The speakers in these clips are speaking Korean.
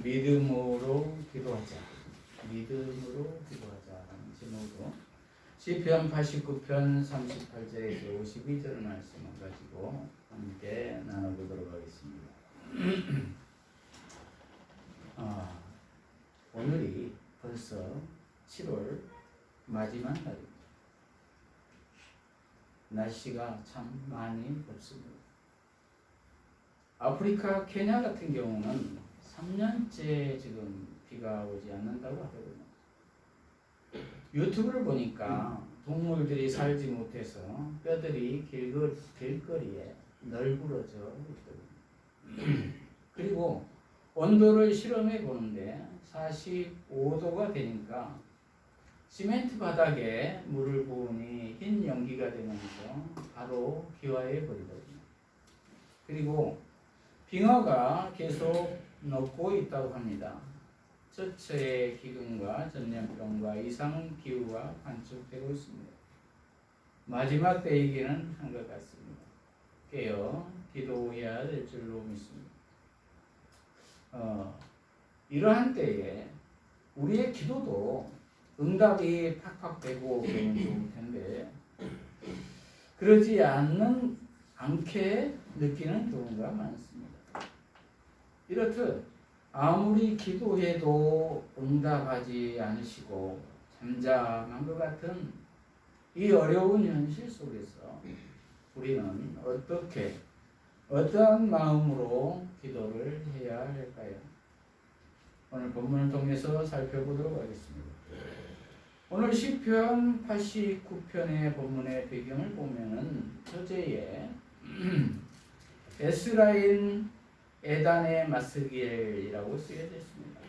믿음으로 기도하자. 믿음으로 기도하자라는 제목으로 시편 89편 38절에서 52절 말씀을 가지고 함께 나눠보도록 하겠습니다. 오늘이 벌써 7월 마지막 날입니다. 날씨가 참 많이 덥습니다. 아프리카 케냐 같은 경우는 3년째 지금 비가 오지 않는다고 하더군요. 유튜브를 보니까 동물들이 살지 못해서 뼈들이 길거리에 널브러져 있더군요. 그리고 온도를 실험해 보는데 45도가 되니까 시멘트 바닥에 물을 부으니 흰 연기가 되면서 바로 기화해 버리더군요. 그리고 빙하가 계속 녹고 있다고 합니다. 저체의 기근과 전염병과 이상 기후가 관측되고 있습니다. 마지막 때이기는 한 것 같습니다. 깨어 기도해야 될 줄로 믿습니다. 이러한 때에 우리의 기도도 응답이 팍팍 되고 그러면 좋을 텐데 그러지 않게 느끼는 경우가 많습니다. 이렇듯 아무리 기도해도 응답하지 않으시고 잠잠한 것 같은 이 어려운 현실 속에서 우리는 어떠한 마음으로 기도를 해야 할까요? 오늘 본문을 통해서 살펴보도록 하겠습니다. 오늘 시편 89편의 본문의 배경을 보면은 서재에 에스라인 에단의 마스길이라고 쓰여져 있습니다.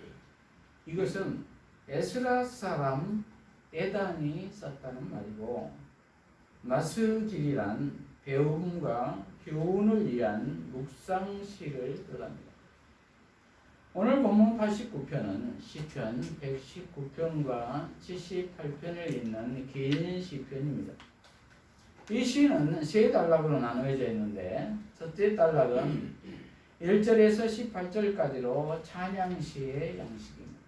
이것은 에스라 사람 에단이 썼다는 말이고 마스길이란 배움과 교훈을 위한 묵상시를 뜻합니다. 오늘 본문 89편은 시편 119편과 78편을 잇는 긴 시편입니다. 이 시는 세 단락으로 나누어져 있는데 첫째 단락은 1절에서 18절까지로 찬양시의 양식입니다.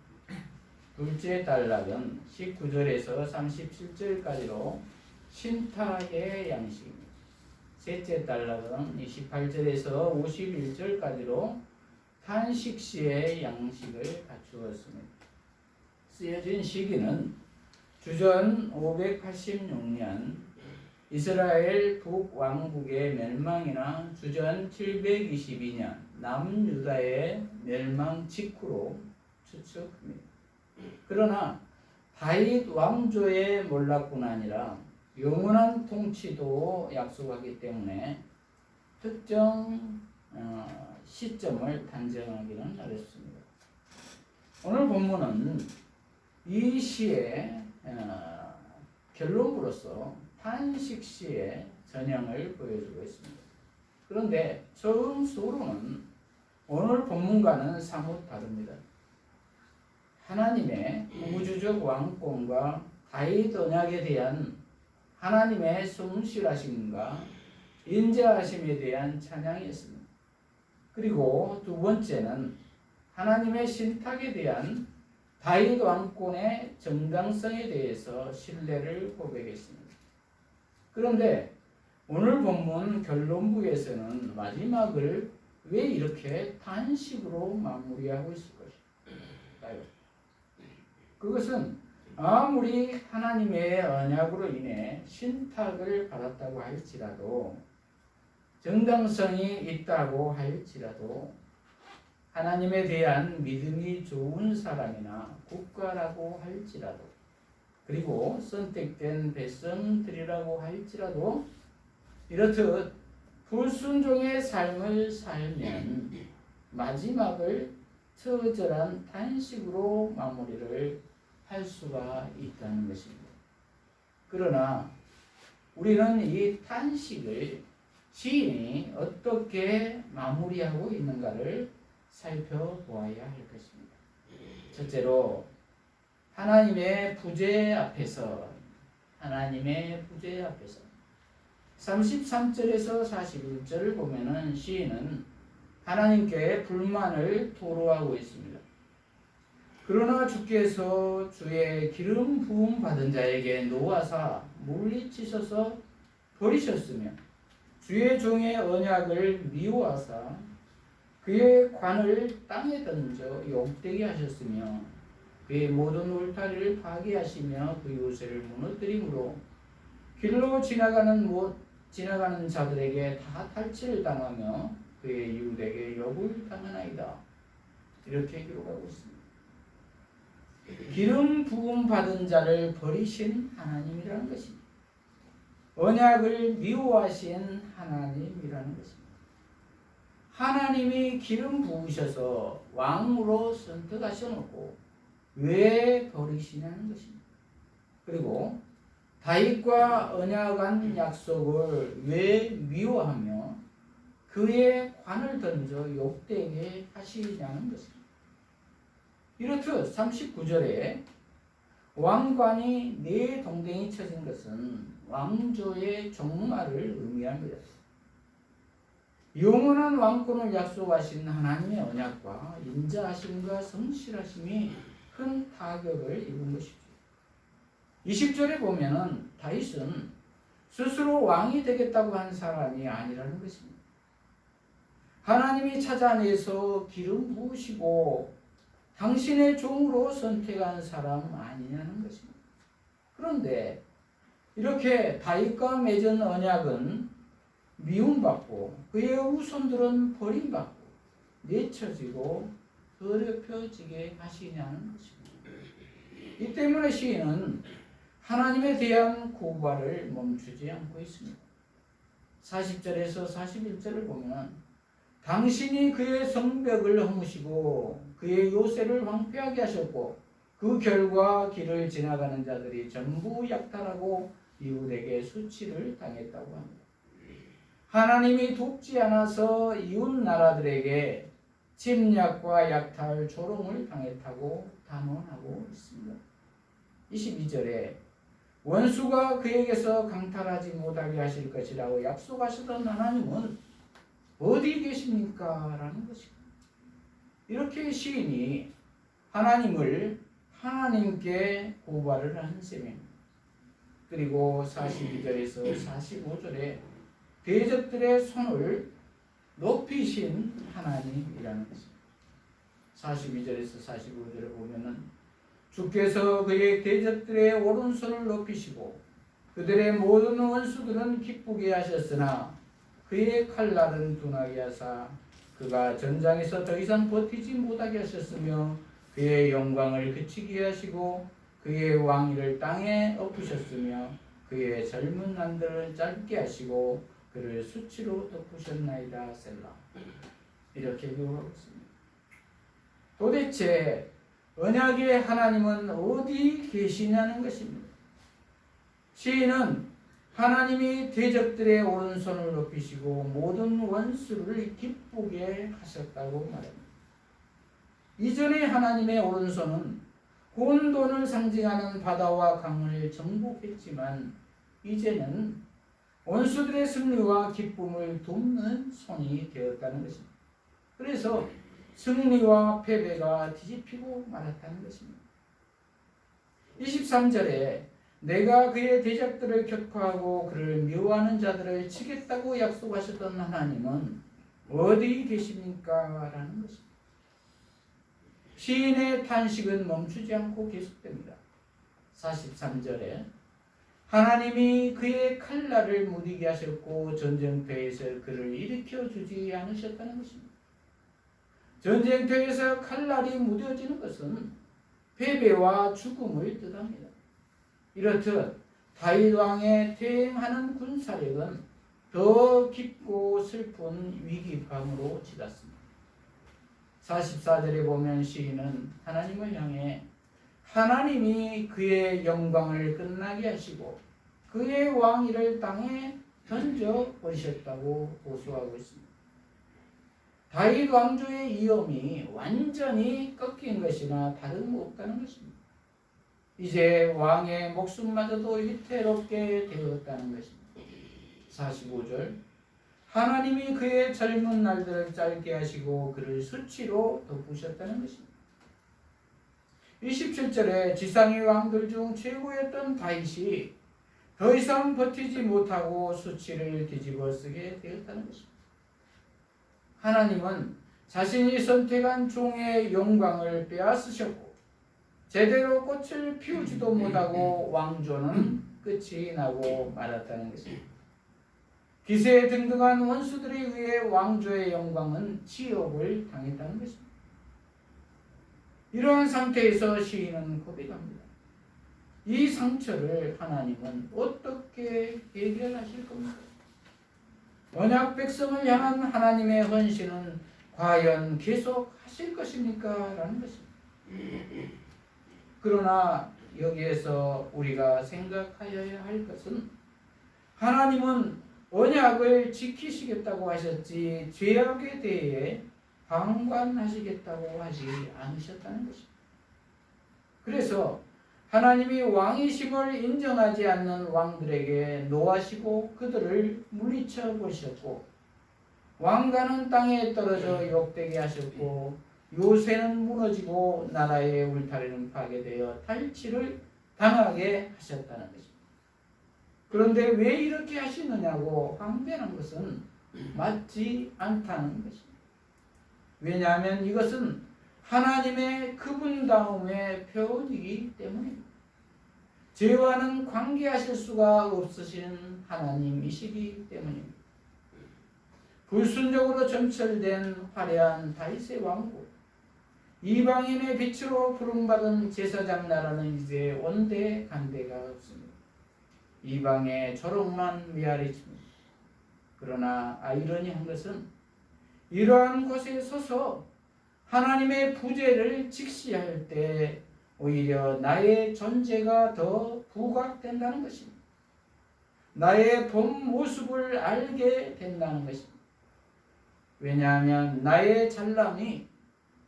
둘째 단락은 19절에서 37절까지로 신타의 양식입니다. 셋째 단락은 28절에서 51절까지로 탄식시의 양식을 갖추었습니다. 쓰여진 시기는 주전 586년 이스라엘 북왕국의 멸망이나 주전 722년 남유다의 멸망 직후로 추측합니다. 그러나 다윗 왕조의 몰락뿐 아니라 영원한 통치도 약속하기 때문에 특정 시점을 단정하기는 어렵습니다. 오늘 본문은 이 시의 결론부로서 탄식시의 전형을 보여주고 있습니다. 그런데 처음 수로는 오늘 본문과는 사뭇 다릅니다. 하나님의 우주적 왕권과 다윗 언약에 대한 하나님의 성실하심과 인자하심에 대한 찬양이었습니다. 그리고 두 번째는 하나님의 신탁에 대한 다윗 왕권의 정당성에 대해서 신뢰를 고백했습니다. 그런데 오늘 본문 결론부에서는 마지막을 왜 이렇게 탄식으로 마무리하고 있을 것일까요? 그것은 아무리 하나님의 언약으로 인해 신탁을 받았다고 할지라도 정당성이 있다고 할지라도 하나님에 대한 믿음이 좋은 사람이나 국가라고 할지라도 그리고 선택된 백성들이라고 할지라도 이렇듯 불순종의 삶을 살면 마지막을 처절한 탄식으로 마무리를 할 수가 있다는 것입니다. 그러나 우리는 이 탄식을 시인이 어떻게 마무리하고 있는가를 살펴보아야 할 것입니다. 첫째로 하나님의 부재 앞에서 33절에서 41절을 보면은 시인은 하나님께 불만을 토로하고 있습니다. 그러나 주께서 주의 기름 부음 받은 자에게 노하사 물리치셔서 버리셨으며 주의 종의 언약을 미워하사 그의 관을 땅에 던져 욕되게 하셨으며 그의 모든 울타리를 파괴하시며 그 요새를 무너뜨림으로 길로 지나가는 자들에게 다 탈취를 당하며 그의 이웃에게 욕을 당하나이다. 이렇게 기록하고 있습니다. 기름 부음 받은 자를 버리신 하나님이라는 것입니다. 언약을 미워하신 하나님이라는 것입니다. 하나님이 기름 부으셔서 왕으로 선택하셔놓고 왜 버리시냐는 것입니다. 그리고 다윗과 언약한 약속을 왜 미워하며 그의 관을 던져 욕되게 하시냐는 것입니다. 이렇듯 39절에 왕관이 네 동댕이 쳐진 것은 왕조의 종말을 의미합니다. 영원한 왕권을 약속하신 하나님의 언약과 인자하심과 성실하심이 큰 타격을 입은 것이죠. 20절에 보면은 다윗은 스스로 왕이 되겠다고 한 사람이 아니라는 것입니다. 하나님이 찾아내서 기름 부으시고 당신의 종으로 선택한 사람 아니냐는 것입니다. 그런데 이렇게 다윗과 맺은 언약은 미움받고 그의 후손들은 버림받고 내쳐지고 더럽혀지게 하시냐는 것입니다. 이 때문에 시인은 하나님에 대한 고발을 멈추지 않고 있습니다. 40절에서 41절을 보면 당신이 그의 성벽을 허무시고 그의 요새를 황폐하게 하셨고 그 결과 길을 지나가는 자들이 전부 약탈하고 이웃에게 수치를 당했다고 합니다. 하나님이 돕지 않아서 이웃 나라들에게 침략과 약탈, 조롱을 당했다고 단언하고 있습니다. 22절에 원수가 그에게서 강탈하지 못하게 하실 것이라고 약속하시던 하나님은 어디 계십니까? 라는 것입니다. 이렇게 시인이 하나님께 고발을 한 셈입니다. 그리고 42절에서 45절에 대적들의 손을 높이신 하나님이라는 것입니다. 42절에서 45절에 보면은 주께서 그의 대적들의 오른손을 높이시고 그들의 모든 원수들은 기쁘게 하셨으나 그의 칼날은 둔하게 하사 그가 전장에서 더 이상 버티지 못하게 하셨으며 그의 영광을 그치게 하시고 그의 왕위를 땅에 엎으셨으며 그의 젊은 난들을 짧게 하시고 그를 수치로 덮으셨나이다. 셀라. 이렇게 기록하고 있습니다. 도대체 언약의 하나님은 어디 계시냐는 것입니다. 시인은 하나님이 대적들의 오른손을 높이시고 모든 원수를 기쁘게 하셨다고 말합니다. 이전에 하나님의 오른손은 혼돈을 상징하는 바다와 강을 정복했지만 이제는 원수들의 승리와 기쁨을 돕는 손이 되었다는 것입니다. 그래서 승리와 패배가 뒤집히고 말았다는 것입니다. 23절에 내가 그의 대적들을 격파하고 그를 미워하는 자들을 치겠다고 약속하셨던 하나님은 어디 계십니까? 라는 것입니다. 시인의 탄식은 멈추지 않고 계속됩니다. 43절에 하나님이 그의 칼날을 무디게 하셨고 전쟁터에서 그를 일으켜 주지 않으셨다는 것입니다. 전쟁터에서 칼날이 무뎌지는 것은 패배와 죽음을 뜻합니다. 이렇듯 다윗 왕의 퇴행하는 군사력은 더 깊고 슬픈 위기감으로 치닫습니다. 44절에 보면 시인은 하나님을 향해 하나님이 그의 영광을 끝나게 하시고 그의 왕위를 땅에 던져버리셨다고 호소하고 있습니다. 다윗 왕조의 위엄이 완전히 꺾인 것이나 다름없다는 것입니다. 이제 왕의 목숨마저도 위태롭게 되었다는 것입니다. 45절 하나님이 그의 젊은 날들을 짧게 하시고 그를 수치로 덮으셨다는 것입니다. 27절에 지상의 왕들 중 최고였던 다윗이 더 이상 버티지 못하고 수치를 뒤집어 쓰게 되었다는 것입니다. 하나님은 자신이 선택한 종의 영광을 빼앗으셨고 제대로 꽃을 피우지도 못하고 왕조는 끝이 나고 말았다는 것입니다. 기세에 등등한 원수들에 의해 왕조의 영광은 치욕을 당했다는 것입니다. 이러한 상태에서 시인은 고백합니다. 이 상처를 하나님은 어떻게 해결하실 겁니까? 언약 백성을 향한 하나님의 헌신은 과연 계속 하실 것입니까? 라는 것입니다. 그러나 여기에서 우리가 생각하여야 할 것은 하나님은 언약을 지키시겠다고 하셨지 죄악에 대해 방관하시겠다고 하지 않으셨다는 것입니다. 그래서 하나님이 왕이심을 인정하지 않는 왕들에게 노하시고 그들을 물리쳐 버리셨고 왕가는 땅에 떨어져 욕되게 하셨고 요새는 무너지고 나라의 울타리는 파괴되어 탈취를 당하게 하셨다는 것입니다. 그런데 왜 이렇게 하시느냐고 항변한 것은 맞지 않다는 것입니다. 왜냐하면 이것은 하나님의 그분다움의 표현이기 때문입니다. 죄와는 관계하실 수가 없으신 하나님이시기 때문입니다. 불순종으로 점철된 화려한 다윗의 왕국, 이방인의 빛으로 부름받은 제사장 나라는 이제 온데간데가 없습니다. 이방의 조롱만 메아리칩니다. 그러나 아이러니한 것은 이러한 곳에 서서 하나님의 부재를 직시할 때 오히려 나의 존재가 더 부각된다는 것입니다. 나의 본 모습을 알게 된다는 것입니다. 왜냐하면 나의 잘남이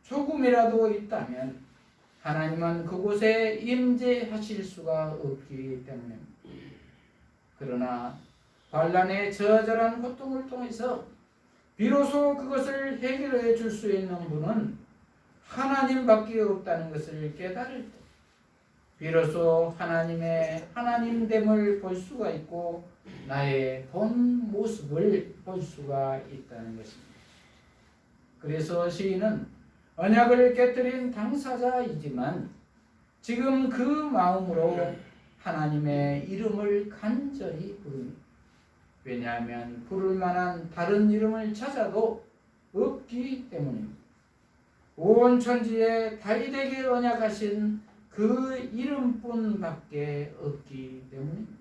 조금이라도 있다면 하나님은 그곳에 임재하실 수가 없기 때문입니다. 그러나 환난의 저절한 고통을 통해서 비로소 그것을 해결해 줄 수 있는 분은 하나님밖에 없다는 것을 깨달을 때 비로소 하나님의 하나님됨을 볼 수가 있고 나의 본 모습을 볼 수가 있다는 것입니다. 그래서 시인은 언약을 깨뜨린 당사자이지만 지금 그 마음으로 하나님의 이름을 간절히 부릅니다. 왜냐하면 부를 만한 다른 이름을 찾아도 없기 때문입니다. 온 천지에 다윗에게 언약하신 그 이름뿐밖에 없기 때문입니다.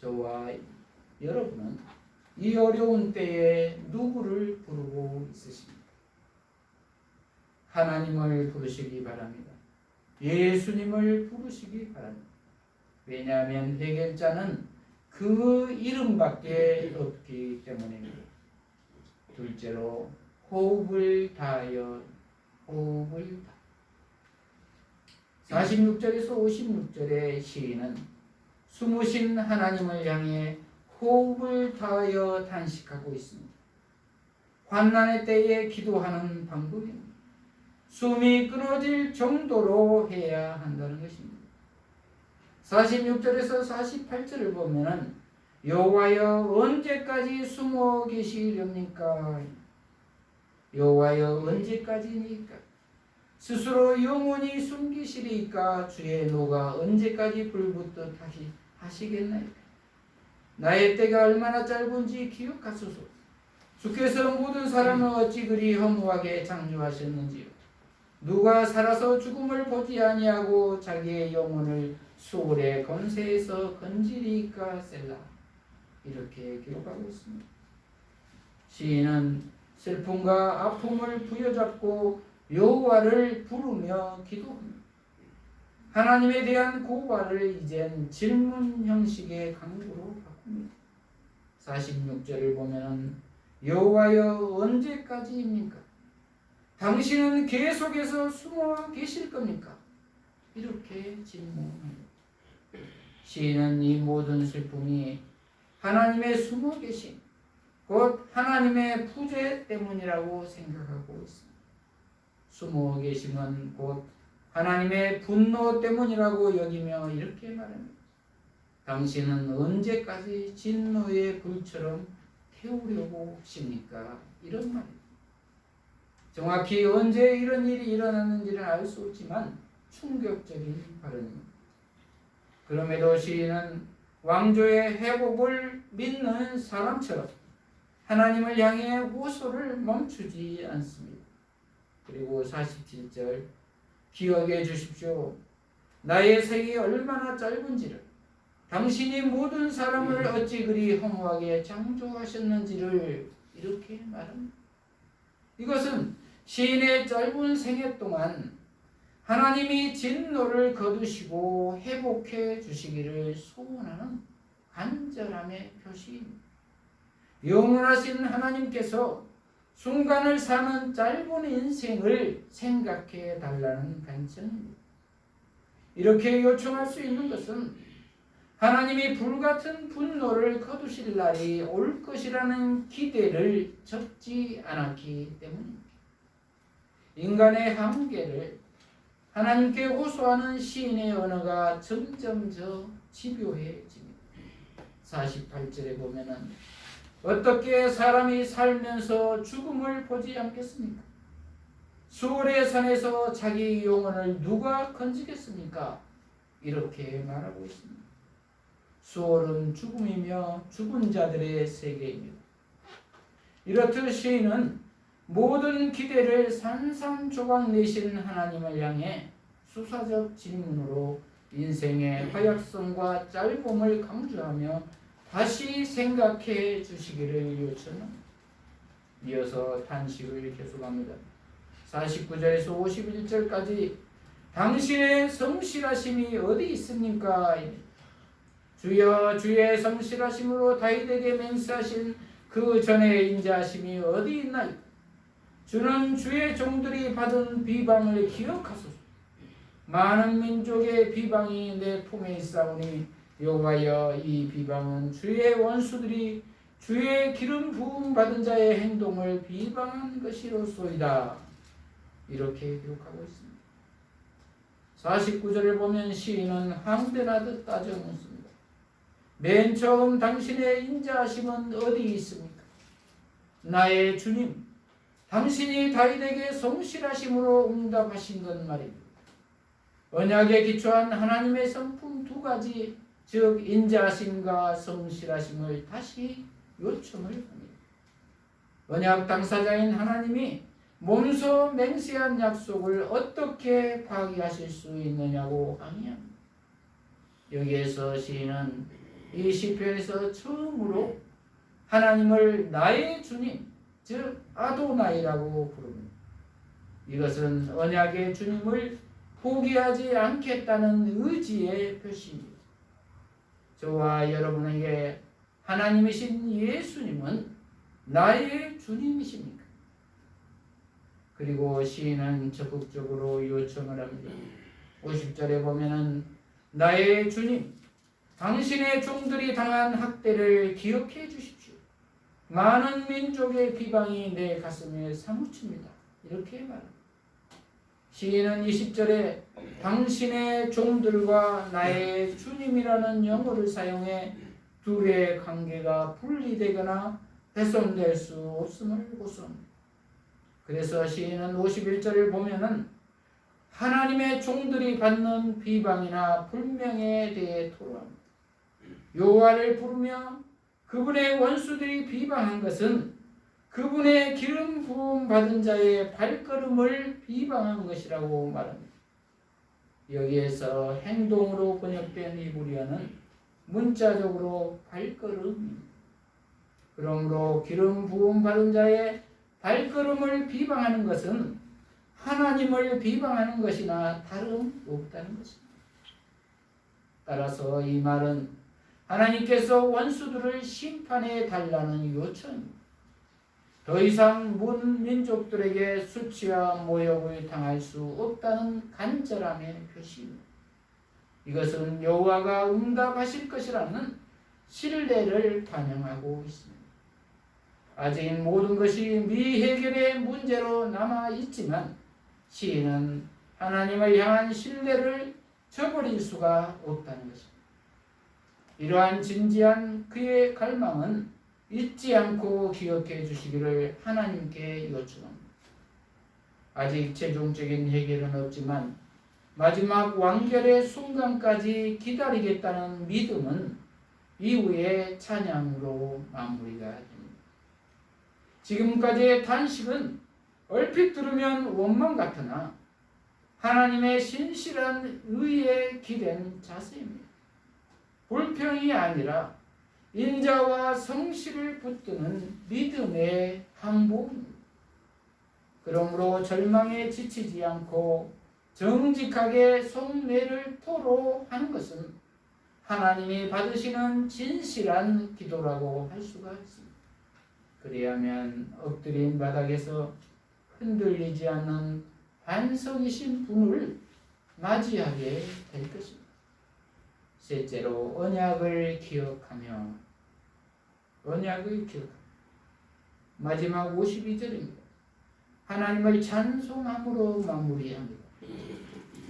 저와 여러분은 이 어려운 때에 누구를 부르고 있으십니까? 하나님을 부르시기 바랍니다. 예수님을 부르시기 바랍니다. 왜냐하면 해결자는 그 이름밖에 없기 때문입니다. 둘째로 호흡을 다하여 호흡을 다. 46절에서 56절의 시인은 숨으신 하나님을 향해 호흡을 다하여 단식하고 있습니다. 환난의 때에 기도하는 방법입니다. 숨이 끊어질 정도로 해야 한다는 것입니다. 46절에서 48절을 보면 여호와여 언제까지 숨어 계시렵니까? 여호와여 언제까지니까? 스스로 영원히 숨기시리까? 주의 노가 언제까지 불붙듯 하시겠나이까? 나의 때가 얼마나 짧은지 기억하소서. 주께서 모든 사람을 어찌 그리 허무하게 창조하셨는지요. 누가 살아서 죽음을 보지 아니하고 자기의 영혼을 수월의 권세에서 건지리까 셀라. 이렇게 기록하고 있습니다. 시인은 슬픔과 아픔을 부여잡고 여호와를 부르며 기도합니다. 하나님에 대한 고발을 이젠 질문 형식의 강구로 바꿉니다. 46절을 보면 여호와여 언제까지입니까? 당신은 계속해서 숨어 계실 겁니까? 이렇게 질문합니다. 시인은 이 모든 슬픔이 하나님의 숨어 계심, 곧 하나님의 부재 때문이라고 생각하고 있습니다. 숨어 계심은 곧 하나님의 분노 때문이라고 여기며 이렇게 말합니다. 당신은 언제까지 진노의 불처럼 태우려고 하십니까? 이런 말입니다. 정확히 언제 이런 일이 일어났는지는 알 수 없지만 충격적인 발언입니다. 그럼에도 시인은 왕조의 회복을 믿는 사람처럼 하나님을 향해 호소를 멈추지 않습니다. 그리고 47절 기억해 주십시오. 나의 생이 얼마나 짧은지를 당신이 모든 사람을 어찌 그리 허무하게 창조하셨는지를 이렇게 말합니다. 이것은 시인의 짧은 생애 동안 하나님이 진노를 거두시고 회복해 주시기를 소원하는 간절함의 표시입니다. 영원하신 하나님께서 순간을 사는 짧은 인생을 생각해 달라는 간청입니다. 이렇게 요청할 수 있는 것은 하나님이 불같은 분노를 거두실 날이 올 것이라는 기대를 접지 않았기 때문입니다. 인간의 한계를 하나님께 호소하는 시인의 언어가 점점 더 집요해집니다. 48절에 보면은 어떻게 사람이 살면서 죽음을 보지 않겠습니까? 수월의 산에서 자기 영혼을 누가 건지겠습니까? 이렇게 말하고 있습니다. 수월은 죽음이며 죽은 자들의 세계입니다. 이렇듯 시인은 모든 기대를 산산조각 내신 하나님을 향해 수사적 질문으로 인생의 허약성과 짧음을 강조하며 다시 생각해 주시기를 요청합니다. 이어서 탄식을 계속합니다. 49절에서 51절까지 당신의 성실하심이 어디 있습니까? 주여 주의 성실하심으로 다윗에게 맹세하신 그 전에 인자하심이 어디 있나이까? 주는 주의 종들이 받은 비방을 기억하소서. 많은 민족의 비방이 내 품에 있사오니 여호와여 이 비방은 주의 원수들이 주의 기름 부음 받은 자의 행동을 비방한 것이로소이다. 이렇게 기록하고 있습니다. 49절을 보면 시인은 항변하듯 따져 묻습니다. 맨 처음 당신의 인자하심은 어디 있습니까? 나의 주님, 당신이 다윗에게 성실하심으로 응답하신 것 말입니다. 언약에 기초한 하나님의 성품 두 가지, 즉 인자하심과 성실하심을 다시 요청을 합니다. 언약 당사자인 하나님이 몸소 맹세한 약속을 어떻게 파기하실 수 있느냐고 항의합니다. 여기에서 시인은 이 시편에서 처음으로 하나님을 나의 주님, 즉 아도나이라고 부릅니다. 이것은 언약의 주님을 포기하지 않겠다는 의지의 표시입니다. 저와 여러분에게 하나님이신 예수님은 나의 주님이십니까? 그리고 시인은 적극적으로 요청을 합니다. 50절에 보면은 나의 주님, 당신의 종들이 당한 학대를 기억해 주십시오. 많은 민족의 비방이 내 가슴에 사무칩니다. 이렇게 말합니다. 시인은 20절에 당신의 종들과 나의 주님이라는 용어를 사용해 둘의 관계가 분리되거나 훼손될 수 없음을 고소합니다. 그래서 시인은 51절을 보면은 하나님의 종들이 받는 비방이나 불명에 대해 토로합니다. 여호와를 부르며 그분의 원수들이 비방한 것은 그분의 기름 부음 받은 자의 발걸음을 비방한 것이라고 말합니다. 여기에서 행동으로 번역된 히브리어는 문자적으로 발걸음입니다. 그러므로 기름 부음 받은 자의 발걸음을 비방하는 것은 하나님을 비방하는 것이나 다름없다는 것입니다. 따라서 이 말은 하나님께서 원수들을 심판해 달라는 요청입니다. 더 이상 문 민족들에게 수치와 모욕을 당할 수 없다는 간절함의 표시입니다. 이것은 여호와가 응답하실 것이라는 신뢰를 반영하고 있습니다. 아직 모든 것이 미해결의 문제로 남아 있지만 시인은 하나님을 향한 신뢰를 저버릴 수가 없다는 것입니다. 이러한 진지한 그의 갈망은 잊지 않고 기억해 주시기를 하나님께 요청합니다. 아직 최종적인 해결은 없지만 마지막 완결의 순간까지 기다리겠다는 믿음은 이후에 찬양으로 마무리가 됩니다. 지금까지의 단식은 얼핏 들으면 원망 같으나 하나님의 신실한 의에 기댄 자세입니다. 불평이 아니라 인자와 성실을 붙드는 믿음의 항복입니다. 그러므로 절망에 지치지 않고 정직하게 속내를 토로하는 것은 하나님이 받으시는 진실한 기도라고 할 수가 있습니다. 그리하면 엎드린 바닥에서 흔들리지 않는 반석이신 분을 맞이하게 될 것입니다. 셋째로 언약을 기억하며 마지막 52절입니다. 하나님을 찬송함으로 마무리합니다.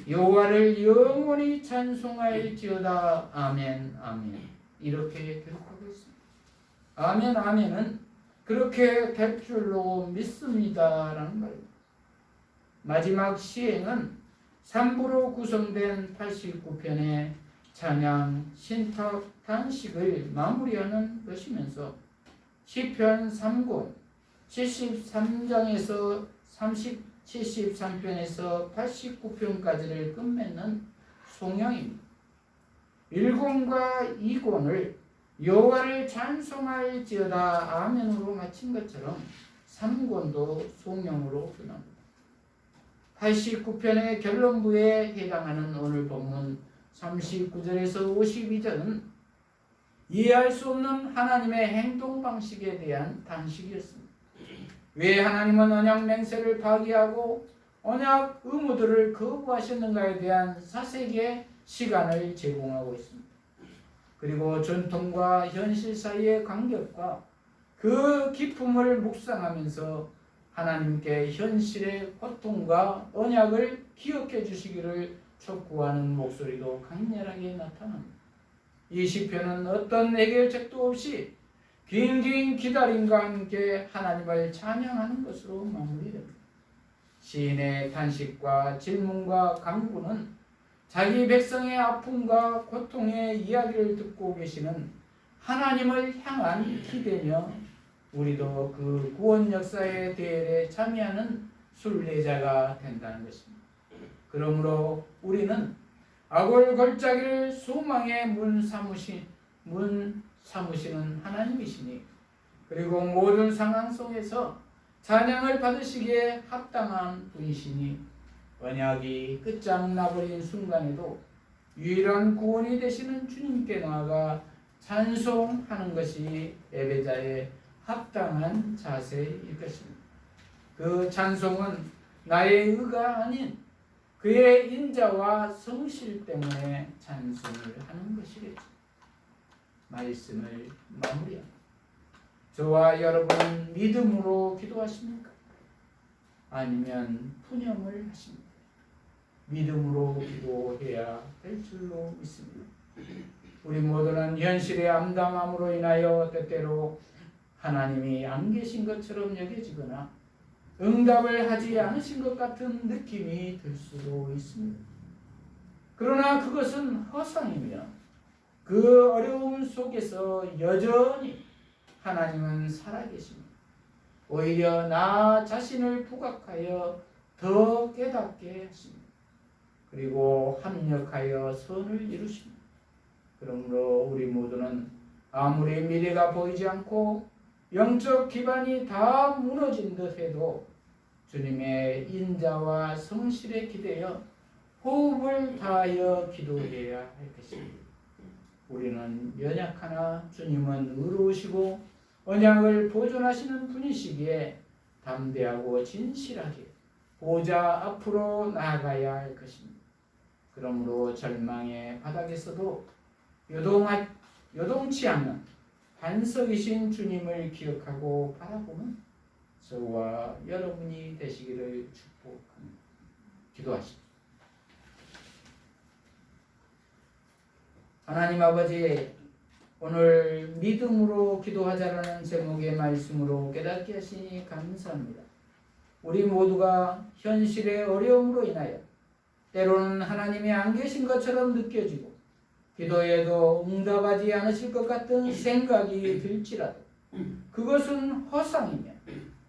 여호와를 영원히 찬송할지어다. 아멘 아멘. 이렇게 기록하고 있습니다. 아멘 아멘은 그렇게 될 줄로 믿습니다라는 말입니다. 마지막 시행은 3부로 구성된 89편의 찬양, 신탁, 단식을 마무리하는 것이면서 시편 3권 73장에서 73편에서 89편까지를 끝맺는 송영입니다. 1권과 2권을 여호와를 찬송할지어다 아멘으로 마친 것처럼 3권도 송영으로 끝납니다. 89편의 결론부에 해당하는 오늘 본문 39절에서 52절은 이해할 수 없는 하나님의 행동 방식에 대한 단식이었습니다. 왜 하나님은 언약 맹세를 파기하고 언약 의무들을 거부하셨는가에 대한 사색의 시간을 제공하고 있습니다. 그리고 전통과 현실 사이의 간격과 그 기쁨을 묵상하면서 하나님께 현실의 고통과 언약을 기억해 주시기를 촉구하는 목소리도 강렬하게 나타납니다. 이 시편은 어떤 해결책도 없이 긴 기다림과 함께 하나님을 찬양하는 것으로 마무리됩니다. 시인의 탄식과 질문과 간구는 자기 백성의 아픔과 고통의 이야기를 듣고 계시는 하나님을 향한 기대며 우리도 그 구원 역사의 대열에 참여하는 순례자가 된다는 것입니다. 그러므로 우리는 아골골짜기를 소망의 문 삼으시는 하나님이시니 그리고 모든 상황 속에서 찬양을 받으시기에 합당한 분이시니 언약이 끝장나버린 순간에도 유일한 구원이 되시는 주님께 나아가 찬송하는 것이 예배자의 합당한 자세일 것입니다. 그 찬송은 나의 의가 아닌 그의 인자와 성실 때문에 찬송을 하는 것이겠죠. 말씀을 마무리합니다. 저와 여러분은 믿음으로 기도하십니까? 아니면 푸념을 하십니까? 믿음으로 기도해야 될 줄로 믿습니다. 우리 모두는 현실의 암담함으로 인하여 때때로 하나님이 안 계신 것처럼 여겨지거나 응답을 하지 않으신 것 같은 느낌이 들 수도 있습니다. 그러나 그것은 허상이며 그 어려움 속에서 여전히 하나님은 살아계십니다. 오히려 나 자신을 부각하여 더 깨닫게 하십니다. 그리고 합력하여 선을 이루십니다. 그러므로 우리 모두는 아무리 미래가 보이지 않고 영적 기반이 다 무너진 듯 해도 주님의 인자와 성실에 기대어 호흡을 다하여 기도해야 할 것입니다. 우리는 연약하나 주님은 의로우시고 언약을 보존하시는 분이시기에 담대하고 진실하게 보좌 앞으로 나아가야 할 것입니다. 그러므로 절망의 바닥에서도 요동치 않는 반석이신 주님을 기억하고 바라보는 저와 여러분이 되시기를 축복합니다. 기도하십시오. 하나님 아버지, 오늘 믿음으로 기도하자라는 제목의 말씀으로 깨닫게 하시니 감사합니다. 우리 모두가 현실의 어려움으로 인하여 때로는 하나님이 안 계신 것처럼 느껴지고 기도에도 응답하지 않으실 것 같은 생각이 들지라도 그것은 허상이며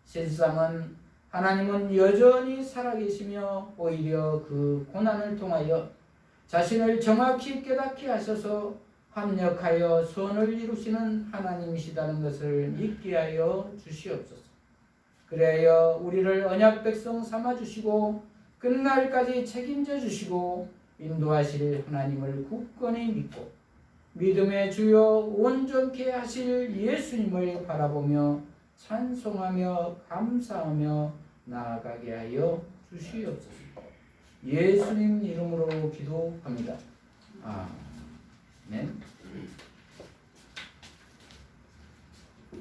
실상은 하나님은 여전히 살아계시며 오히려 그 고난을 통하여 자신을 정확히 깨닫게 하셔서 합력하여 선을 이루시는 하나님이시다는 것을 믿게 하여 주시옵소서. 그래야 우리를 언약 백성 삼아주시고 끝날까지 책임져 주시고 인도하실 하나님을 굳건히 믿고 믿음의 주여 온전케 하실 예수님을 바라보며 찬송하며 감사하며 나아가게 하여 주시옵소서. 예수님 이름으로 기도합니다. 아멘.